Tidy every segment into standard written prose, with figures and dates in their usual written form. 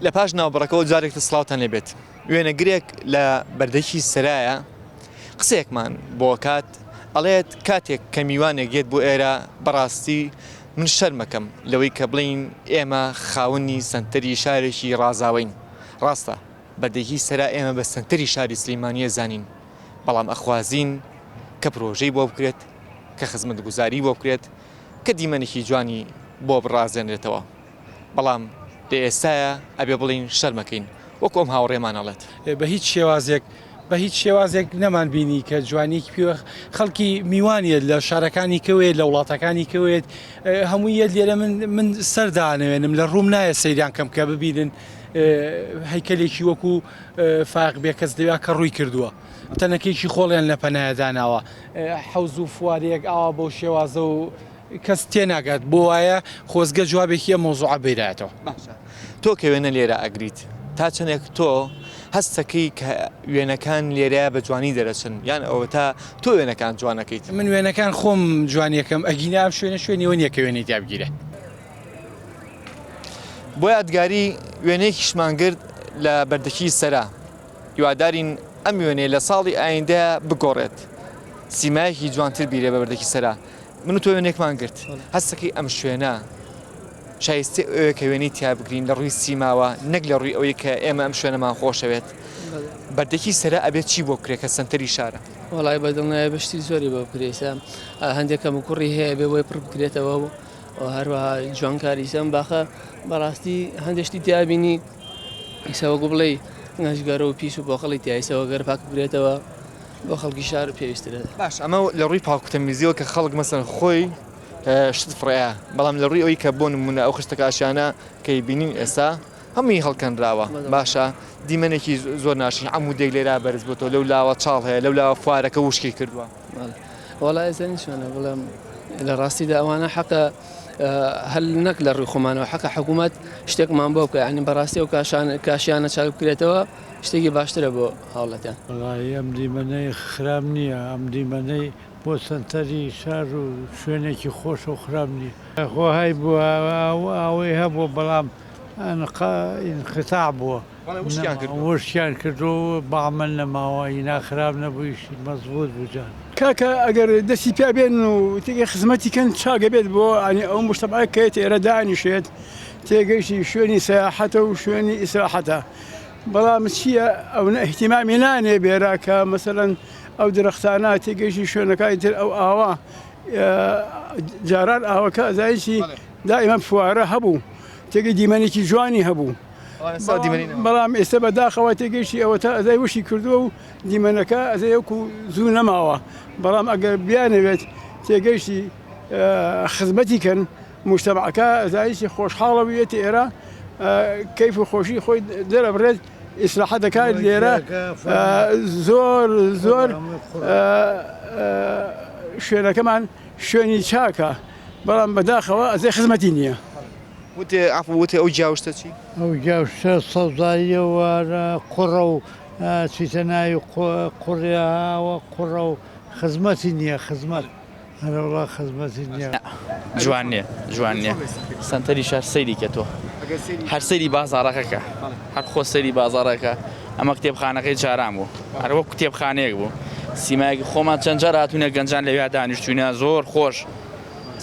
لە پاش ناوبڕەکەەوە جارێک سڵاوتان لێبێت وێنەگرێک لە بەردەکی سەرایە قسەیەکمان بۆ کات ئەڵێت کاتێک کە میوانێک گێت بۆ ئێرە بەڕاستی من شەرمەکەم لەوەی کە بڵین ئێمە خاوەنی سنتەری شارێکی ڕازاوین ڕاستە بەردەکی سەرا ئێمە بە سنتەری شاری سلەیمانیە زانین بەڵام ئەخوازین کە پرۆژەی بۆ بکرێت کە خزمەتگوزاری بۆ بکرێت کە دیمەنێکی جوانی بۆ بڕازێنرێتەوە بەڵام لە ئێستایە ئەبێ بڵین شەرمەکەین وەکو ئەم هاوڕێمان ئەڵێت بە هیچ شێوازێک نەمان بینی کە جوانێکی پێوە خەڵکی میوانیت لە شارەکانی کەوێت لە وڵاتەکانی کەوێت هەمووی یەک لێرە من سەردانەوێنم لە ڕووم نایە سەیران کەم کە ببینن هەیکەلێکی وەکو فاق بێ کەس دەوێت کە ڕووی کردووە تەنەکێکی خۆڵیان لە پەنایەداناوە حەوز و فوارێک ئاوا بۆ شێوازە و کەس تێناگات بۆ وایە خۆزگە جوابێکی ئەم مۆزوعە بێراتەوە تۆ کە وێنە لێرە ئەگریت تا چەندێک تۆ هەستەکەی کە وێنەکان لێرەیە بە جوانی دەرەچن یان ئەوە تا تۆ وێنەکان جوانەکەیت من وێنەکان خۆم جوانیەکەم ئەگینام شوێنەوە نییە کە وێنەی دابگیرێ بۆ یادگاری وێنەیەکیشمان کرد لە بەردەکی سەرا هیوادارین ئەم وێنەیە لە ساڵی ئایندە بگۆڕێت سیمایەکی جوانتر بیرێ بە بەردەکی سەرا من و تۆ وێنێکمان کرد هەستەکەی ئەم شوێنە شایستی ئەوەیە کە وێنەی تیا بگرین لە ڕووی سیماوە نەک لە ڕووی ئەوەی کە ئێمە ئەم شوێنەمان خۆشەوێت بەردەکی سەرا ئەبێت چی بۆ بکرێت کە سنتەری شارە وڵای بەدڵنایە بەشتی زۆری بۆ بکرێتە هەندێکەم کوڕی هەیە بێ بۆی پڕ بکرێتەوە و هەروەها جوانکاری سەم باخە بەڕاستی هەندێشتی تیابینی ئیسەوەگو بڵێ ناشگەرە و پیس و بۆ خەڵی تیایسەوە گەر پاک بکرێتەوە بۆ خەڵکی شار پێویسترە باش ئەمە لە ڕووی پاکوتەمیزیەوە کە خەڵک مەسەن خۆی شت فڕەیە بەڵام لە ڕووی ئەوەی کە بۆ نمونە ئەو خشتە کاشانە کەی بینین ئێستا هەمووی هەڵکەنراوە باشە دیمەنێکی زۆر ناشین هەموو دێک لێرا بەرز بۆتەوە لەو لاوە چاڵ هەیە لەو لاوە فوارەکە وشکی کردووە وڵای ئێستا نیشانە بڵێم لە ڕاستیدا ئەوانە حەقە هەل نەک لە ڕووی خۆمانەوە حەقە حکوومەت شتێکمان بۆ بکە ینی بەڕاستی ئەو کاشیانە چاک بکرێتەوە شتێکی باشترە بۆ هاوڵەتیان وڵای ئەم دیمەنەی خراب نییە ئەم دیمەنەی بۆ سنتەری شار و شوێنێکی خۆش و خراب نییە خۆهای بووە ئەوەی هەبوو بەڵام انقطاع بووە وشیان کردو باعمل نەماوە ئینا خراب نەبوویشی مەزبوط بووجان کاکە ئەگەر دەستی پیا بێن و تێگەی خزمەتیکەن چاگە بێت بۆ ئەنی ئەو مشتەبعە کەیت ئێرە دانیشێت تێگەیشتی شوێنی سەیاحەتە و شوێنی ئیسراحەتە بەڵام چییە ئەو احتیمامی نانێ بێرا کە مەسەلەن ئەو درەختانە تێگەیشتی شوێنەکانی تر ئەو ئاوا جاران ئاوەکە ئەزایشی دائیمەن فوارە هەبوو تێگەی دیمەنێکی جوانی هەبوو بەڵام ئێستا بەداخەوە تێگەیشتی ئەوە تا ئەزای وشی کردووە و دیمەنەکە ئەزەیەکو زوو نەماوە بەڵام ئەگەر بیانەوێت تێگەیشتی خزمەتی کەن مجتەمەعەکە ئەزایشی خۆشحاڵە بێتە ئێرە کەیف و خۆشی خۆی دەرەبڕێت ئیسلاحەتەکە لێرە زۆر شوێنەکەمان شوێنی چاکە بەڵام بەداخەوە ئەزای خزمەتی نییە وتێ ئەو جیاوشتە چی؟ ئەو جیاوشتە سەوزاییەوە قوڕە و چیتە ناوی قوڕیاوە قوڕە و خزمەتی نییە خزمەت هەرەوڵا خزمەتی نییە جوان نییە سنتەری شار سەیری کە تۆ هەر سەیری بازاڕەکەکە هەر خۆ سەیری بازاڕەکە ئەمە کتێبخانەکەی جاران بوو هەر وەک کتێبخانەیەک بوو سیمایەکی خۆمان چەند جار هاتوونە گەنجان لەوێ دانیشتوونە زۆر خۆش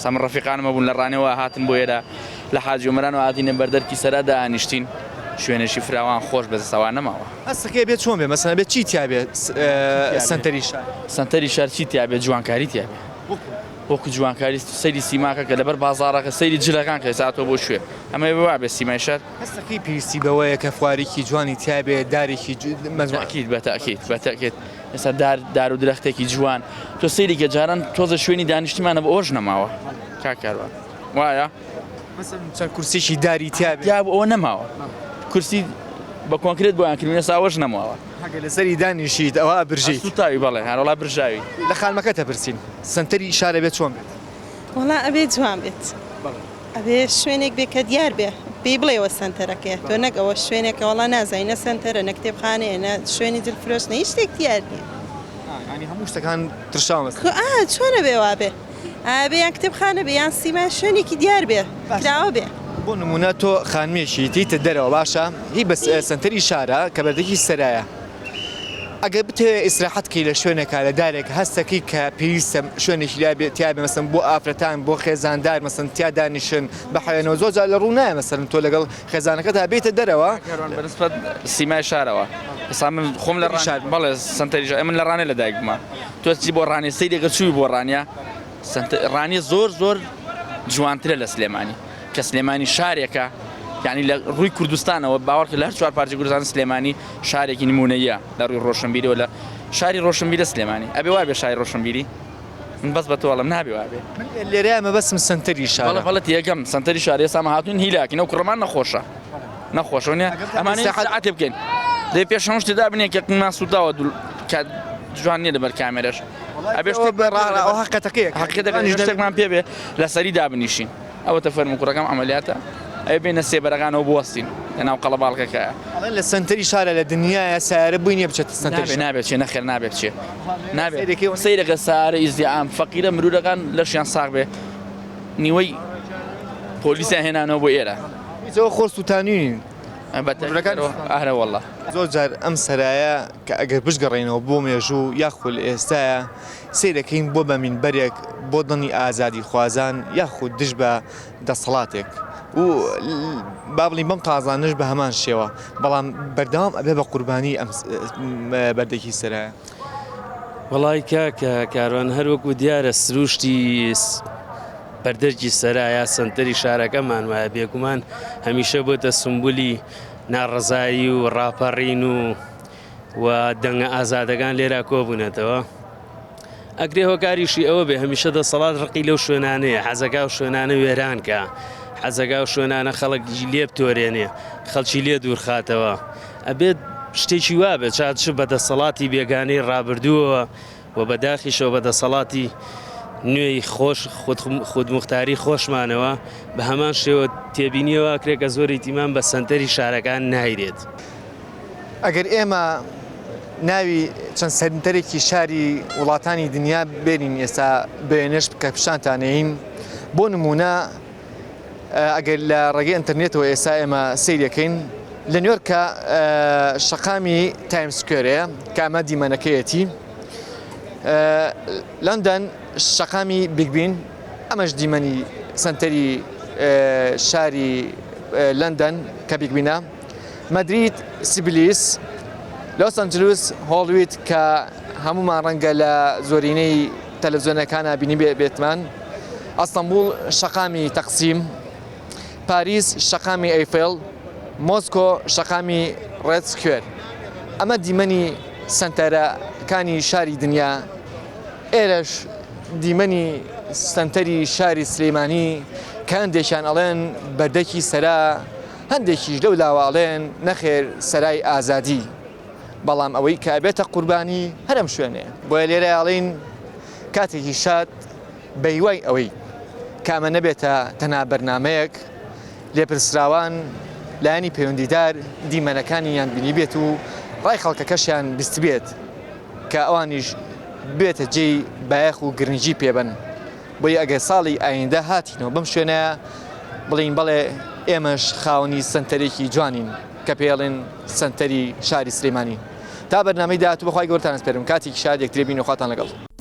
سەم ڕەفیقانمە بوون لە ڕانەوە هاتن بۆ ئێرە لە حاجی عومران و هاتینە بەردەرکی سەرا دانیشتین شوێنێکی فراوان خۆش بەزەسەوان نەماوە هەستەکەی بێت چۆن بێ مەسەن بێت چی تیابێت سنتەری شار چی تیابێت جوانکاری تیابێت وەکو جوانکاری سەیری سیماکە کە لەبەر بازاڕەکە سەیری جلەکان کە هێزاتەوە بۆ شوێ ئەمە بوا بێ سیمای شار هەستەکەی پێویستی بەوەیە کە فوارێکی جوانی تیابێت دارێکی بەتەکیت ئێستا دار و درەختێکی جوان تۆ سەیری کە جاران تۆزە شوێنی دانیشتیمانە بە ئۆژ نەماوە کاکاروان وایە چەند کورسێکی داری تیابێت یا ئەوە نەماوە کورسی بە کۆنکرێت بۆیان کردنە ساوەش نەماوە لەسەری دانیشیت ئەوە برژیت تاوی بەڵێ هەروڵا برژاوی لە خانمەکە تەپرسین سنتەری شارە بێت چۆن بێت وڵا ئەبێ جوان بێت ئەبێ شوێنێک بێ کە دیار بێ پێی بڵێەوە سنتەرەکە تۆ نەک ئەوە شوێنێکە وڵا نازانینە سنتەرە نە کتێبخانەیە نە شوێنی دڵفرۆش نە هیچ شتێک دیار نیە هەموو شتەکان ترشاوە چۆنە بێ وا بێ ئابێ یان کتێبخانە بێ یان سیما شوێنێکی دیار بێ کراوە بێ بۆ نمونە تۆ خانمێکی دیتە دەرەوە باشە هی بە سنتەری شارە کە بەردەکی سەرایە ئەگەر بتێ ئیسراحەتکەی لە شوێنێکا لە دارێک هەستەکەی کە پێویستە شوێنێکی تیا بێ مەسن بۆ ئافرەتان بۆ خێزاندار مەسن تیا دانیشن بەحوێنەوە زۆر لە ڕوو نایە مەسەرن تۆ لەگەڵ خێزانەکەتا بێتە دەرەوە بەنسبەت سیمای شارەوە ئێستا من خۆم لە بەڵێ سنتەری شار من لە ڕانێ لەدایک بوومە تۆچی بۆ ڕانێ سەیرێکە چووی بۆ ڕانیا ڕانێ زۆر جوانترە لە سلێمانی کە سلێمانی شارێکە یعنی لە ڕووی کوردستانەوە باوەڕکە لە هەر چوار پارچەی کوردستان سلێمانی شارێکی نمونەیە لە ڕووی ڕۆشنبیریەوە لە شاری ڕۆشنبیرە سلێمانی ئەبێ وابێ شاری ڕۆشنبیری من بەس بە تۆڵم نابێ وابێ لێرە مەبەستم سنتەری شارە بەڵێت یەکەم سنتەری شاری ئێستا هاتوون هیلاکینەوە کوڕەمان نەخۆشە نیە ئەمانەی سەعاتێ بکەین دەی پێش هەموو شتێدا بنێ کەمان سووداوە جوان نییە لەبەر کامێرەش حقیقەتەکەی شتێکمان پێ بێ لەسەری دابنیشین ئەوە فەرمو کوڕەکەم عملیاتە ئەوێ بێنە سێبەرەکانەوە بوەستین لەناو قەڵەباڵکەکەیە لە سنتەری شارە لە دنیاە سارە بووینە بچێتە سنتەری نابێت چێ نەخێر نابێت چێ نابێت سەیرەکە سارە ئیزدیعام فەقیرە مرورەکان لەشیان ساغ بێ نیوەی پۆلیسیان هێنانەوە بۆ ئێرە زۆر خۆسووتانین ئارە وەڵڵا زۆر جار ئەم سەرایە کە ئەگەر بشگەڕێنەوە بۆ مێژوو یاخود ئێستاە سیرەکەین بۆ بە مینبەرێک بۆ دڵنی ئازادی خوازان یاخود دش بە دەسەڵاتێک و با بڵین بەم قازانش بە هەمان شێوە بەڵام بەردەوام ئەبێ بە قوربانی ئەم بەردەکی سەرایە وەڵای کاکە کاروان هەروەکو دیارە سروشتی بەردەرکی سەرایە سنتەری شارەکەمان وایە بێگومان هەمیشە بۆتە سمبولی ناڕزایی و ڕاپەڕین و دەنگە ئازادەکان لێرا کۆبوونەتەوە ئەگرێ هۆکاریشی ئەوە بێ هەمیشە دەسەڵات ڕقی لەو شوێنانەیە حەزەکە و شوێنانە وێرانکە حەزەکە و شوێنانە خەڵک لێ بتۆرێنێ خەڵکی لێ دوورخاتەوە ئەبێت شتێکی وابێت چ بەدەسەڵاتی بێگانەی ڕابردووەوە و بەداخیشەوە بەدەسەڵاتی نوێی خۆش خودمختاری خۆشمانەوە بە هەمان شێوە تێبینیەوە کرێکە زۆری تیمان بە سنتەری شارەکان نایرێت ئەگەر ئێمە ناوی چەند سنتەرێکی شاری وڵاتانی دنیا بێنین ئێستا بەێنش کە پیشانتانەین بۆ نمونە ئەگەر لە ڕێگەی ئینتەرنێتەوە ئێستا ئێمە سیرەکەین لە نیویۆرکە شەقامی تایمس سکوێرەیە کە ئەمە دیمەنەکەیەتی لەندەن شەقامی بیگبین ئەمەش دیمەنی سنتەری شاری لەندەن کە بیگبینە مەدرید سیبلیس لۆس ئەنجلوس هۆڵویت کە هەمومان ڕەنگە لە زۆرینەی تەلەڤیزیۆنەکانە بینی بێتمان ئەستەمبول شەقامی تەقسیم پاریس شەقامی ئەیفێڵ مۆسکۆ شەقامی ڕێد سکوێر ئەمە دیمەنی سنتەرەکانی شاری دنیا ئێرەش دیمەنی سنتەری شاری سلێمانی کە هەندێکیان ئەڵێن بەردەکی سەرا هەندێکیش لەو لاواڵێن نەخێر سەرای ئازادی بەڵام ئەوەی کە بێتە قوربانی هەرم شوێنێ بۆیە لێرە ئاڵین کاتێکی شاد بەیوای ئەوەی کامە نەبێتە تەنها بەرنامەیەک لێپرسراوان لایەنی پەیوەندیدار دیمەنەکانیان بینی بێت و ڕای خەڵکەکەشیان بیست بێت کە ئەوانیش بێتە جێی بایەخ و گرنگی پێبن بۆی ئەگەر ساڵی ئایندە هاتینەوە بەم شوێنەیە بڵین بەڵێ ئێمەش خاوەنی سنتەرێکی جوانین کە پێڵێن سنتەری شاری سلێمانی تا بەرنامەی داهاتوو بەخوای گەورتان سپێرم کاتێکی شاد یەکترێ بین و خواتان لەگەڵ